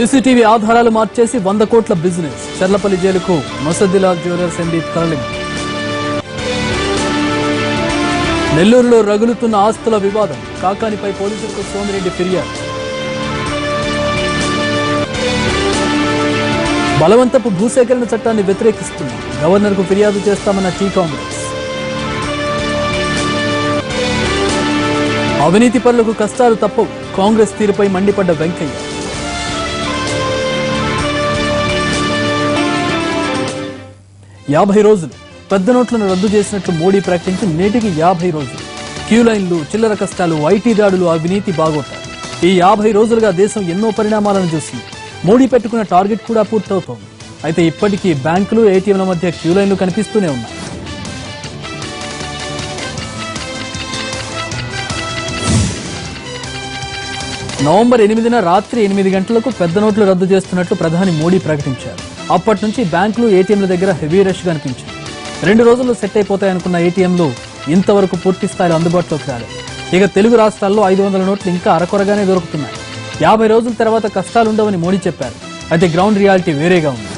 CCTV ఆధారాలు మార్చేసి 100 కోట్ల బిజినెస్. చర్లపల్లి జైలుకు మొసద్దిలాల్ జ్యువెలర్స్ ఎండీ తరలింపు. నెల్లూరులో రగులుతున్న ఆస్తుల వివాదం. కాకానిపై పోలీసులకు సోమిరెడ్డి ఫిర్యాదు. బలవంతపు భూసేకరణ చట్టాన్ని వ్యతిరేకిస్తున్న గవర్నర్కు ఫిర్యాదు చేస్తామన్న టీ కాంగ్రెస్. అవినీతి పరులకు కష్టాలు తప్పవు. కాంగ్రెస్ తీరుపై మండిపడ్డ వెంకయ్య. యాభై రోజులు పెద్ద నోట్లను రద్దు చేసినట్లు మోడీ ప్రకటించి నేటికి 50 రోజులు. క్యూ లైన్లు, చిల్లర కష్టాలు, ఐటీ దాడులు, అవినీతి బాగోతారు. ఈ 50 రోజులుగా దేశం ఎన్నో పరిణామాలను చూసింది. మోడీ పెట్టుకున్న టార్గెట్ కూడా పూర్తవుతోంది. అయితే ఇప్పటికీ బ్యాంకులు, ఏటీఎంల మధ్య క్యూ లైన్లు కనిపిస్తూనే ఉన్నాయి. నవంబర్ 8న రాత్రి 8 గంటలకు పెద్ద నోట్లు రద్దు చేస్తున్నట్లు ప్రధాని మోడీ ప్రకటించారు. అప్పటి నుంచి బ్యాంకులు, ఏటీఎంల దగ్గర హెవీ రష్ కనిపించింది. 2 రోజుల్లో సెట్ అయిపోతాయనుకున్న ఏటీఎంలు ఇంతవరకు పూర్తి స్థాయిలో అందుబాటులోకి రాలేదు. ఇక తెలుగు రాష్ట్రాల్లో 500 నోట్లు ఇంకా అరకొరగానే దొరుకుతున్నాయి. 50 రోజుల తర్వాత కష్టాలుండవని మోడీ చెప్పారు. అయితే గ్రౌండ్ రియాలిటీ వేరేగా ఉంది.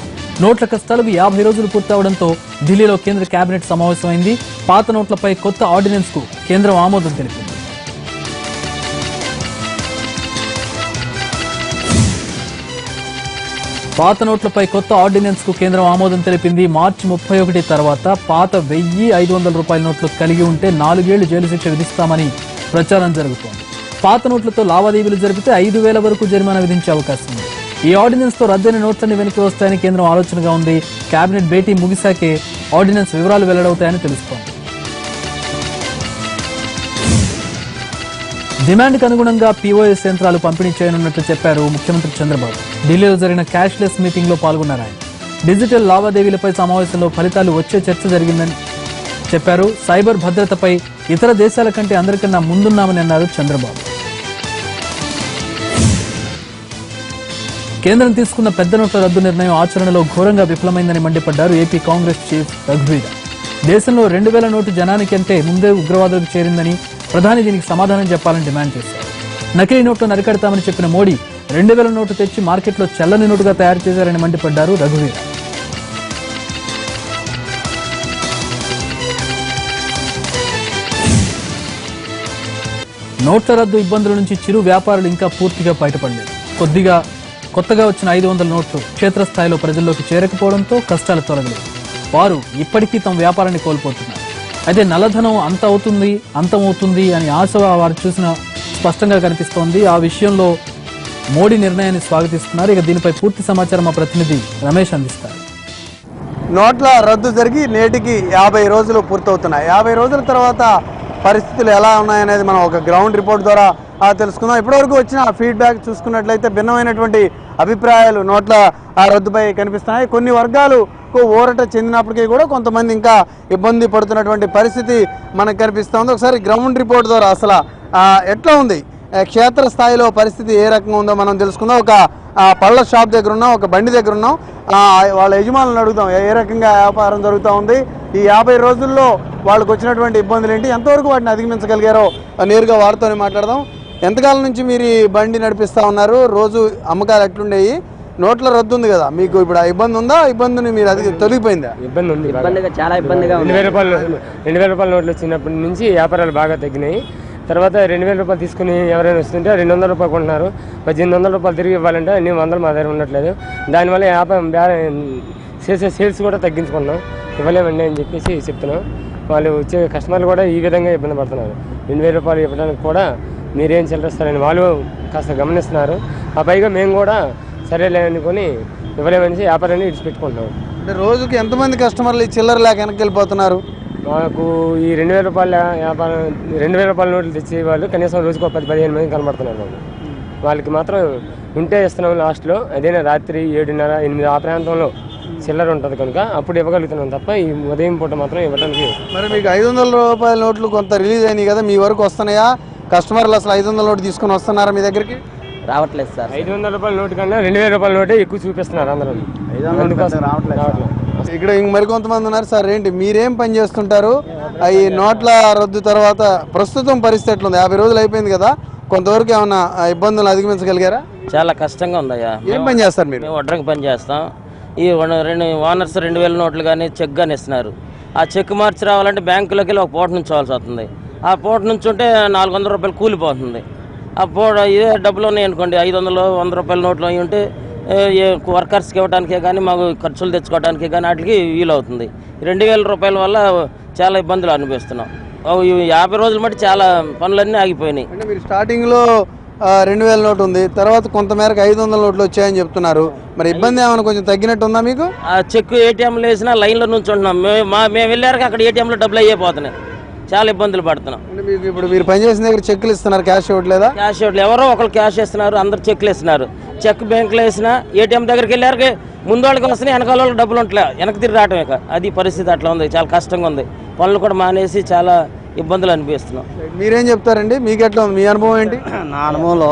నోట్ల కష్టాలకు 50 రోజులు పూర్తవడంతో ఢిల్లీలో కేంద్ర కేబినెట్ సమావేశమైంది. పాత నోట్లపై కొత్త ఆర్డినెన్స్ కు కేంద్రం ఆమోదం తెలిపింది. పాత నోట్లపై కొత్త ఆర్డినెన్స్ కు కేంద్రం ఆమోదం తెలిపింది. మార్చి 31 తర్వాత పాత 1500 రూపాయల నోట్లు కలిగి ఉంటే 4 ఏళ్లు జైలు శిక్ష విధిస్తామని ప్రచారం జరుగుతోంది. పాత నోట్లతో లావాదేవీలు జరిపితే 5000 వరకు జరిమానా విధించే అవకాశం ఉంది. ఈ ఆర్డినెన్స్ తో రద్దయిన నోట్లన్నీ వెనక్కి వస్తాయని కేంద్రం ఆలోచనగా ఉంది. కేబినెట్ భేటీ ముగిశాకే ఆర్డినెన్స్ వివరాలు వెల్లడవుతాయని తెలుస్తోంది. డిమాండ్కు అనుగుణంగా పీఓఎస్ యంత్రాలు పంపిణీ చేయనున్నట్లు చెప్పారు ముఖ్యమంత్రి చంద్రబాబు. ఢిల్లీలో జరిగిన క్యాష్లెస్ మీటింగ్ లో పాల్గొన్నారు ఆయన. డిజిటల్ లావాదేవీలపై సమావేశంలో ఫలితాలు వచ్చే చర్చ జరిగిందని చెప్పారు. సైబర్ భద్రతపై ఇతర దేశాల కంటే అందరికన్నా ముందున్నామని అన్నారు చంద్రబాబు. కేంద్రం తీసుకున్న పెద్ద నోట్ల రద్దు నిర్ణయం ఆచరణలో ఘోరంగా విఫలమైందని మండిపడ్డారు ఏపీ కాంగ్రెస్ చీఫ్ రఘువీర. దేశంలో 2000 నోటు జనానికి అంటే ముందే ఉగ్రవాదులకు చేరిందని, ప్రధాని దీనికి సమాధానం చెప్పాలని డిమాండ్ చేశారు. నకిలీ నోట్లను అరికడతామని చెప్పిన మోడీ 2000 నోటు తెచ్చి మార్కెట్లో చల్లని నోటుగా తయారు చేశారని మండిపడ్డారు రఘువీర. నోట్ల రద్దు ఇబ్బందుల నుంచి చిరు వ్యాపారులు ఇంకా పూర్తిగా బయటపడలేదు. కొత్తగా వచ్చిన 500 నోట్లు క్షేత్రస్థాయిలో ప్రజల్లోకి చేరకపోవడంతో కష్టాలు తొలగలేదు. వారు ఇప్పటికీ తమ వ్యాపారాన్ని కోల్పోతున్నారు. అయితే నల్లధనం అంతమవుతుంది అని ఆశ వారు చూసిన స్పష్టంగా కనిపిస్తోంది. ఆ విషయంలో మోడీ నిర్ణయాన్ని స్వాగతిస్తున్నారు. ఇక దీనిపై పూర్తి సమాచారం మా ప్రతినిధి రమేష్ అందిస్తారు. నోట్ల రద్దు జరిగి నేటికి 50 రోజులు పూర్తవుతున్నాయి. 50 రోజుల తర్వాత పరిస్థితులు ఎలా ఉన్నాయనేది మనం ఒక గ్రౌండ్ రిపోర్ట్ ద్వారా తెలుసుకుందాం. ఇప్పటివరకు వచ్చిన ఫీడ్బ్యాక్ చూసుకున్నట్లయితే భిన్నమైనటువంటి అభిప్రాయాలు నోట్ల రద్దుపై కనిపిస్తున్నాయి. కొన్ని వర్గాలకు ఊరట చెందినప్పటికీ కూడా కొంతమంది ఇంకా ఇబ్బంది పడుతున్నటువంటి పరిస్థితి మనకు కనిపిస్తుంది. ఒకసారి గ్రౌండ్ రిపోర్ట్ ద్వారా అసలు ఎట్లా ఉంది, క్షేత్రస్థాయిలో పరిస్థితి ఏ రకంగా ఉందో మనం తెలుసుకుందాం. ఒక పళ్ళ షాప్ దగ్గర ఉన్నాం, ఒక బండి దగ్గర ఉన్నాం. వాళ్ళ యజమానులను అడుగుతాం ఏ రకంగా వ్యాపారం జరుగుతూ ఉంది, ఈ 50 రోజుల్లో వాళ్ళకు వచ్చినటువంటి ఇబ్బందులు ఏంటి, ఎంతవరకు వాటిని అధిగమించగలిగారో నేరుగా వారితోనే మాట్లాడదాం. ఎంతకాలం నుంచి మీరు ఈ బండి నడిపిస్తూ ఉన్నారు, రోజు అమ్మకాలు ఎట్లుండేవి, నోట్ల రద్దు ఉంది కదా, మీకు ఇప్పుడు ఆ ఇబ్బంది ఉందా, ఇబ్బందిని మీరు అది తొలగిపోయిందా? ఇబ్బంది ఉంది, చాలా ఇబ్బందిగా. 2000 రూపాయల నోట్లు వచ్చినప్పటి నుంచి వ్యాపారాలు బాగా తగ్గినాయి. తర్వాత 2000 రూపాయలు తీసుకుని ఎవరైనా వస్తుంటే 200 రూపాయలు కొంటున్నారు. 1800 రూపాయలు తిరిగి ఇవ్వాలంటే అన్ని 100 మా దగ్గర ఉండట్లేదు. దానివల్ల వ్యాపారం సేల్స్ కూడా తగ్గించుకున్నాం, ఇవ్వలేమండి అని చెప్పేసి చెప్తున్నాం. వాళ్ళు వచ్చే కస్టమర్లు కూడా ఈ విధంగా ఇబ్బంది పడుతున్నారు. 2000 రూపాయలు ఇవ్వడానికి కూడా మీరేం చెల్లిస్తారని వాళ్ళు కాస్త గమనిస్తున్నారు. ఆ పైగా మేము కూడా సరేలే అనుకొని ఇవ్వలేమనేసి వ్యాపారాన్ని విడిచిపెట్టుకుంటున్నాం. అంటే రోజుకి ఎంతమంది కస్టమర్లు చిల్లర లేక వెనక్కి వెళ్ళిపోతున్నారు? మాకు ఈ 2000 రూపాయల వ్యాపారం 2000 రూపాయల నోట్లు తెచ్చే వాళ్ళు కనీసం రోజుకు 10-15 మంది కనబడుతున్నారు మాకు. వాళ్ళకి మాత్రం ఉంటే ఇస్తున్నాం లాస్ట్లో. అదేనా రాత్రి 7:30-8 ఆ ప్రాంతంలో చిల్లర ఉంటుంది కనుక అప్పుడు ఇవ్వగలుగుతున్నాం తప్ప ఈ ఉదయం పూట మాత్రం ఇవ్వడానికి. మరి మీకు 500 రూపాయల నోట్లు కొంత రిలీజ్ అయినాయి కదా, మీ వరకు వస్తున్నాయా? కస్టమర్లు అసలు 500 నోటు తీసుకుని వస్తున్నారా మీ దగ్గరికి? రావట్లేదు సార్. 500 రూపాయల నోటు కన్నా 2000 రూపాయల నోటే ఎక్కువ చూపిస్తున్నారు అందరూ. రావట్లేదు. ఇక్కడ మరికొంతమంది ఉన్నారు. సార్ ఏంటి మీరేం పని చేస్తుంటారు? ఈ నోట్ల రద్దు తర్వాత ప్రస్తుతం పరిస్థితి ఎట్లుంది? 50 రోజులు అయిపోయింది కదా, కొంతవరకు ఏమన్నా ఇబ్బందులు అధిగమించగలిగారా? చాలా కష్టంగా ఉందయ్యా. ఏం పని చేస్తారు మీరు? మేము వడ్రంగి పని చేస్తాం. ఈ రెండు ఓనర్స్ 2000 నోట్లు కానీ చెక్ కానీ ఇస్తున్నారు. ఆ చెక్ మార్చి రావాలంటే బ్యాంకులోకి వెళ్ళి ఒక పూట నుంచోవాల్సి వస్తుంది. ఆ పూట నుంచి ఉంటే 400 రూపాయలు కూలిపోతుంది. ఆ పూట ఇదే డబ్బులు ఉన్నాయి అనుకోండి, 500 100 రూపాయల నోట్లు అవి ఉంటే వర్కర్స్కి ఇవ్వడానికే కానీ మాకు ఖర్చులు తెచ్చుకోవడానికే కానీ వాటికి వీలవుతుంది. 2000 రూపాయల వల్ల చాలా ఇబ్బందులు అనిపిస్తున్నాం. 50 రోజులు మట్టి చాలా పనులన్నీ ఆగిపోయినాయి. అంటే మీరు స్టార్టింగ్లో 2000 నోటు ఉంది, తర్వాత కొంతమేరకు 500 నోట్లు వచ్చాయని చెప్తున్నారు. మరి ఇబ్బంది ఏమైనా కొంచెం తగ్గినట్టు ఉందా మీకు? ఆ చెక్ ఏటీఎంలో వేసినా లైన్లో నుంచి ఉంటున్నాం. మేము వెళ్ళాక అక్కడ ఏటీఎంలో డబ్బులు అయిపోతున్నాయి. చాలా ఇబ్బందులు పడుతున్నాం. అంటే మీకు ఇప్పుడు మీరు పనిచేసిన దగ్గర చెక్లు ఇస్తున్నారు, క్యాష్ ఇవ్వట్లేదా? క్యాష్ ఇవ్వట్లేదు. ఎవరో ఒకరు క్యాష్ ఇస్తున్నారు, అందరు చెక్లు ఇస్తున్నారు. చెక్ బ్యాంకులో వేసినా ఏటీఎం దగ్గరికి వెళ్ళారు, ముందు వాళ్ళకి వస్తున్నాయి, వెనకాల వాళ్ళకి డబ్బులు ఉంటలే, వెనక్కి తిరిగి రావటం. ఇక అది పరిస్థితి అట్లా ఉంది. చాలా కష్టంగా ఉంది. పనులు కూడా మానేసి చాలా ఇబ్బందులు అనిపిస్తున్నాం. మీరేం చెప్తారండి? మీకు ఎట్లా ఉంది? మీ అనుభవం ఏంటి? నా అనుభవంలో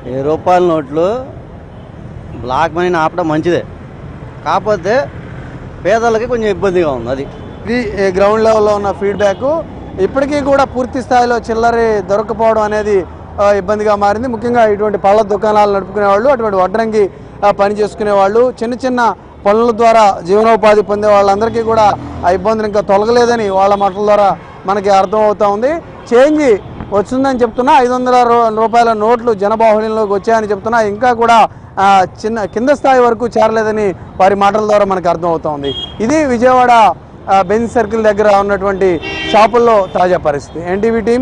10 రూపాయల నోట్లు బ్లాక్ మనీని ఆపడం మంచిదే, కాకపోతే పేదలకి కొంచెం ఇబ్బందిగా ఉంది. అది ఇది గ్రౌండ్ లెవెల్లో ఉన్న ఫీడ్బ్యాక్. ఇప్పటికీ కూడా పూర్తి స్థాయిలో చిల్లరి దొరకపోవడం అనేది ఇబ్బందిగా మారింది. ముఖ్యంగా ఇటువంటి పళ్ళ దుకాణాలు నడుపుకునే వాళ్ళు, అటువంటి వడ్రంగి పని చేసుకునే వాళ్ళు, చిన్న చిన్న పనుల ద్వారా జీవనోపాధి పొందే వాళ్ళందరికీ కూడా ఆ ఇబ్బందులు ఇంకా తొలగలేదని వాళ్ళ మాటల ద్వారా మనకి అర్థమవుతా ఉంది. చేంజ్ వచ్చిందని చెప్తున్నా, 500 రూపాయల నోట్లు జనబాహుళ్యంలోకి వచ్చాయని చెప్తున్నా, ఇంకా కూడా కింద స్థాయి వరకు చేరలేదని వారి మాటల ద్వారా మనకు అర్థమవుతా ఉంది. ఇది విజయవాడ బెంజ్ సర్కిల్ దగ్గర ఉన్నటువంటి షాపుల్లో తాజా పరిస్థితి. NTV team